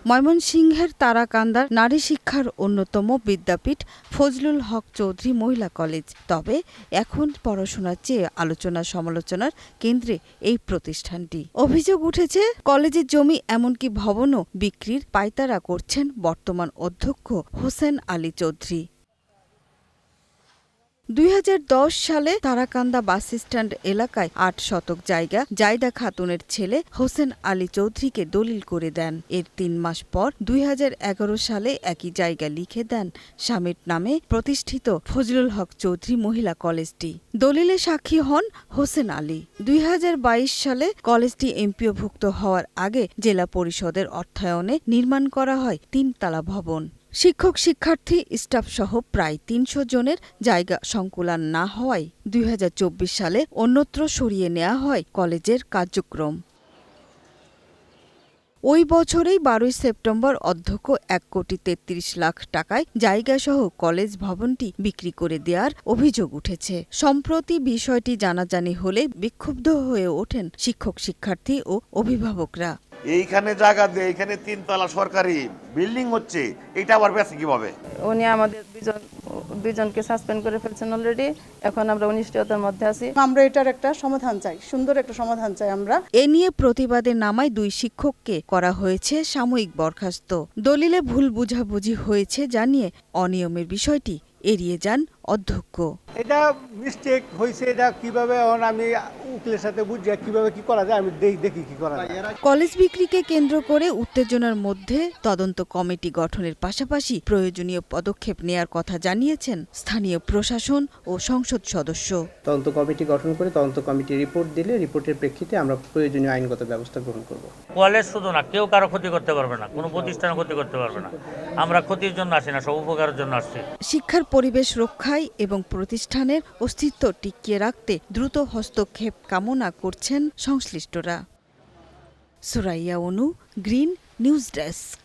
ময়মনসিংহের তারাকান্দার নারী শিক্ষার অন্যতম বিদ্যাপীঠ ফজলুল হক চৌধুরী মহিলা কলেজ। তবে এখন পড়াশোনার চেয়ে আলোচনা সমালোচনার কেন্দ্রে এই প্রতিষ্ঠানটি। অভিযোগ উঠেছে, কলেজের জমি এমনকি ভবনও বিক্রির পায়তারা করছেন বর্তমান অধ্যক্ষ হোসেন আলী চৌধুরী। ২০১০ সালে তারাকান্দা বাসস্ট্যান্ড এলাকায় ৮ শতক জায়গা জায়দা খাতুনের ছেলে হোসেন আলী চৌধুরীকে দলিল করে দেন। এর ৩ মাস পর ২০১১ সালে একই জায়গা লিখে দেন স্বামীর নামে প্রতিষ্ঠিত ফজলুল হক চৌধুরী মহিলা কলেজটি। দলিলে সাক্ষী হন হোসেন আলী। ২০২২ সালে কলেজটি এমপিওভুক্ত হওয়ার আগে জেলা পরিষদের অর্থায়নে নির্মাণ করা হয় ৩ তলা ভবন। শিক্ষক শিক্ষার্থী স্টাফসহ প্রায় ৩০০ জনের জায়গা সংকুলান না হওয়ায় ২০২৪ সালে অন্যত্র সরিয়ে নেওয়া হয় কলেজের কার্যক্রম। ওই বছরেই ১২ সেপ্টেম্বর অধ্যক্ষ ১,৩৩,০০,০০০ টাকায় জায়গাসহ কলেজ ভবনটি বিক্রি করে দেওয়ার অভিযোগ উঠেছে। সম্প্রতি বিষয়টি জানাজানি হলে বিক্ষুব্ধ হয়ে ওঠেন শিক্ষক শিক্ষার্থী ও অভিভাবকরা। এইখানে জায়গা দিয়ে এখানে ৩ তলা সরকারি বিল্ডিং হচ্ছে, এটা আবার বেঁচে কিভাবে? উনি আমাদের দুইজনকে সাসপেন্ড করে ফেলছেন অলরেডি। এখন আমরা অনিশ্চয়তার মধ্যে আছি। আমরা এটার একটা সমাধান চাই, সুন্দর একটা সমাধান চাই আমরা। এ নিয়ে প্রতিবাদে নামায় ২ শিক্ষককে করা হয়েছে সাময়িক বরখাস্ত। দলিলে ভুল বুঝাবুঝি হয়েছে জানিয়ে অনিয়মের বিষয়টি এড়িয়ে যান অধ্যক্ষ। এটা মিস্টেক হয়েছে, এটা কিভাবে আমি উকিলের সাথে বুঝিয়ে কিভাবে কি করা যায়, আমি দেখি কি করা যায়। কলেজ বিক্রিকে কেন্দ্র করে উত্তেজনার মধ্যে তদন্ত কমিটি গঠনের পাশাপাশি প্রয়োজনীয় পদক্ষেপ নেয়ার কথা জানিয়েছেন স্থানীয় প্রশাসন ও সংসদ সদস্য। তদন্ত কমিটি গঠন করে তদন্ত কমিটি রিপোর্ট দিলে রিপোর্টের প্রেক্ষিতে আমরা প্রয়োজনীয় আইনগত ব্যবস্থা গ্রহণ করব। কলেজ শুধু না, কেউ কারো ক্ষতি করতে পারবে না, কোনো প্রতিষ্ঠান ক্ষতি করতে পারবে না। আমরা ক্ষতির জন্য আসি না, সব উপকারের জন্য আসছি। শিক্ষার পরিবেশ রক্ষায় এবং প্রতিষ্ঠানের অস্তিত্ব টিকিয়ে রাখতে দ্রুত হস্তক্ষেপ কামনা করছেন সংশ্লিষ্টরা। সুরাইয়া অনু, গ্রিন নিউজ ডেস্ক।